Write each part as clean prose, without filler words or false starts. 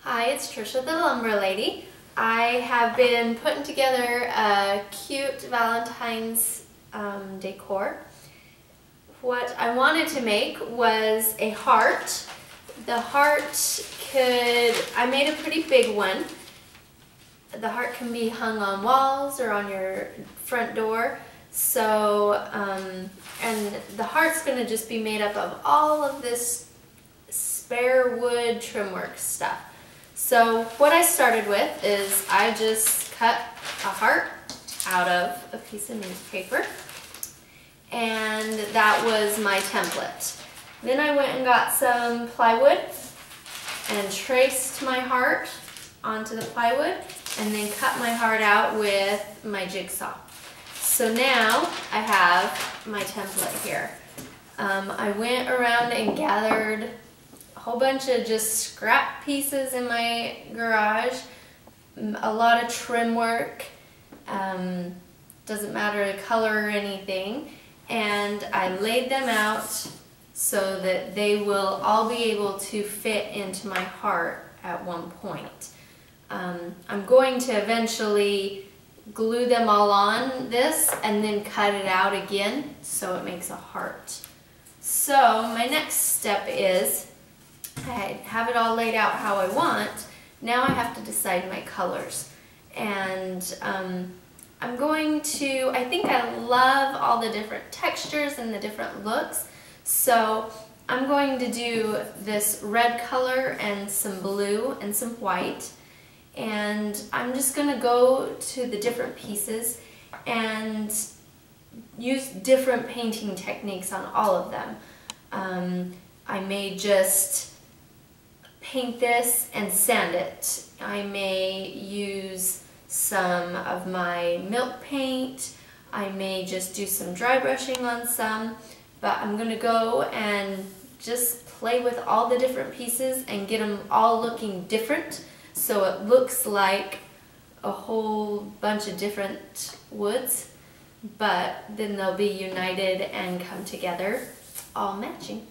Hi, it's Trisha the Lumber Lady. I have been putting together a cute Valentine's decor. What I wanted to make was a heart. The heart I made a pretty big one. The heart can be hung on walls or on your front door. So, and the heart's going to just be made up of all of this spare wood trim work stuff. So what I started with is I just cut a heart out of a piece of newspaper, and that was my template. Then I went and got some plywood and traced my heart onto the plywood and then cut my heart out with my jigsaw. So now I have my template here. I went around and gathered a whole bunch of just scrap pieces in my garage, a lot of trim work, doesn't matter the color or anything, and I laid them out so that they will all be able to fit into my heart at one point. I'm going to eventually glue them all on this and then cut it out again so it makes a heart. So my next step is I have it all laid out how I want. Now I have to decide my colors. And I'm going to, I think I love all the different textures and the different looks. So I'm going to do this red color and some blue and some white. And I'm just going to go to the different pieces and use different painting techniques on all of them. I may just paint this and sand it. I may use some of my milk paint. I may just do some dry brushing on some, but I'm going to go and just play with all the different pieces and get them all looking different so it looks like a whole bunch of different woods, but then they'll be united and come together all matching.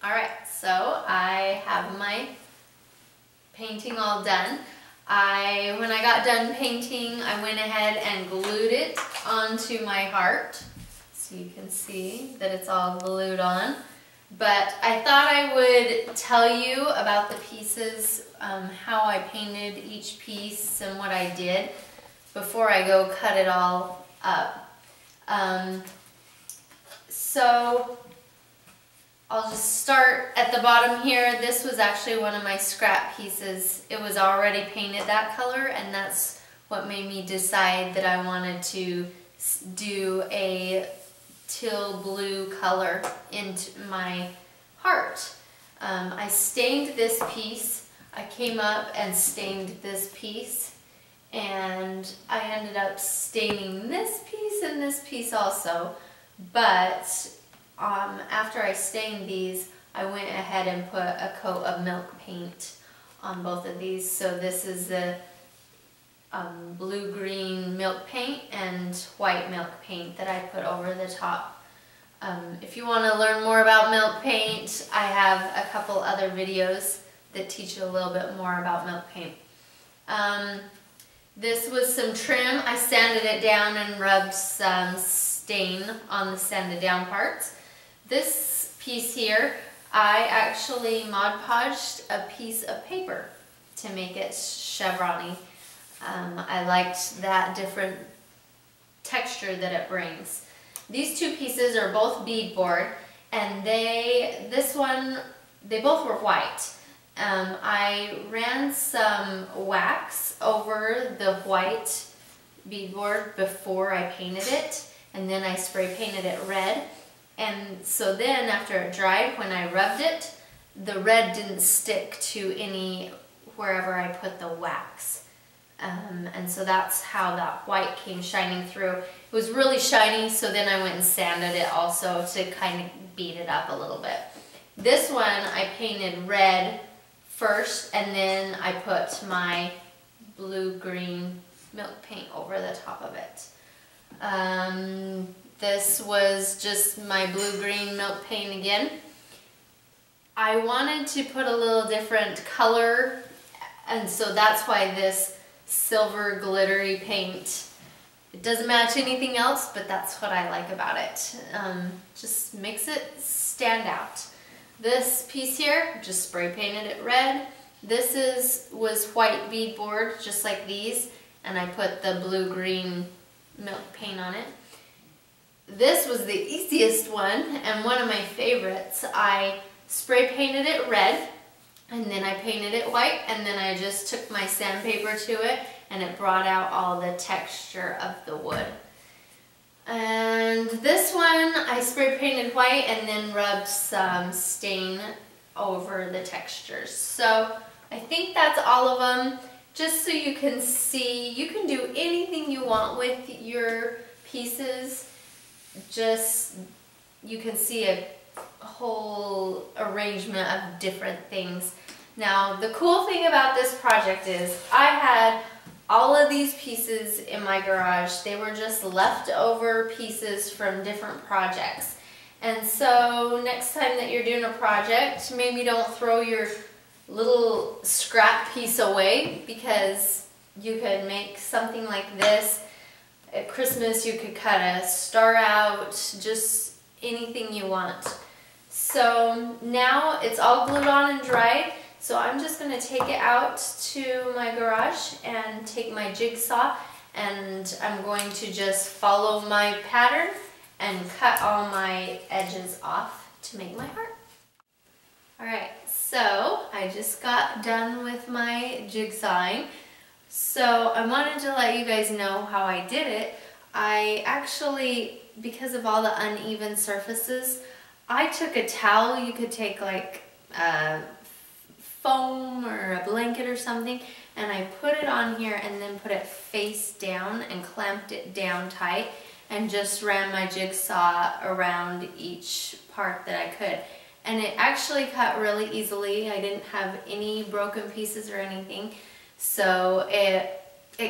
Alright, so I have my painting all done. When I got done painting, I went ahead and glued it onto my heart. So you can see that it's all glued on. But I thought I would tell you about the pieces, how I painted each piece and what I did before I go cut it all up. So I'll just start at the bottom here. This was actually one of my scrap pieces. It was already painted that color, and that's what made me decide that I wanted to do a teal blue color into my heart. I stained this piece. I came up and stained this piece, and I ended up staining this piece and this piece also, but after I stained these, I went ahead and put a coat of milk paint on both of these. So this is the blue-green milk paint and white milk paint that I put over the top. If you want to learn more about milk paint, I have a couple other videos that teach you a little bit more about milk paint. This was some trim. I sanded it down and rubbed some stain on the sanded down parts. This piece here, I actually Mod Podged a piece of paper to make it chevron-y. I liked that different texture that it brings. These two pieces are both beadboard, and they both were white. I ran some wax over the white beadboard before I painted it, and then I spray painted it red. And so then after it dried, when I rubbed it, the red didn't stick to wherever I put the wax. And so that's how that white came shining through. It was really shiny, so then I went and sanded it also to kind of beat it up a little bit. This one I painted red first, and then I put my blue-green milk paint over the top of it. This was just my blue-green milk paint again. I wanted to put a little different color, and so that's why this silver glittery paint, it doesn't match anything else, but that's what I like about it. Just makes it stand out. This piece here, just spray painted it red. This was white beadboard, just like these, and I put the blue-green milk paint on it. This was the easiest one, and one of my favorites. I spray painted it red, and then I painted it white, and then I just took my sandpaper to it, and it brought out all the texture of the wood. And this one, I spray painted white and then rubbed some stain over the textures. So I think that's all of them. Just so you can see, you can do anything you want with your pieces. Just, you can see a whole arrangement of different things. Now, the cool thing about this project is I had all of these pieces in my garage. They were just leftover pieces from different projects. And so next time that you're doing a project, maybe don't throw your little scrap piece away, because you could make something like this. At Christmas you could cut a star out, just anything you want. So now it's all glued on and dried. So I'm just going to take it out to my garage and take my jigsaw, and I'm going to just follow my pattern and cut all my edges off to make my heart. Alright, so I just got done with my jigsawing. So I wanted to let you guys know how I did it. I actually, because of all the uneven surfaces, I took a towel. You could take like foam or a blanket or something, and I put it on here and then put it face down and clamped it down tight and just ran my jigsaw around each part that I could. And it actually cut really easily. I didn't have any broken pieces or anything, so it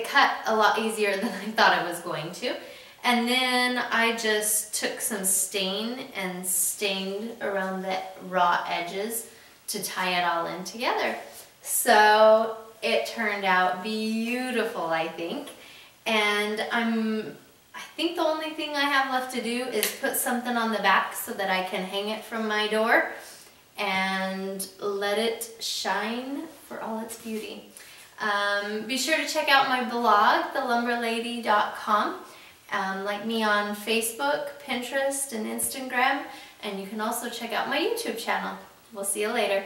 cut a lot easier than I thought it was going to. And then I just took some stain and stained around the raw edges to tie it all in together. So it turned out beautiful, I think. And I think the only thing I have left to do is put something on the back so that I can hang it from my door and let it shine for all its beauty. Be sure to check out my blog, thelumberlady.com. Like me on Facebook, Pinterest, and Instagram. And you can also check out my YouTube channel. We'll see you later.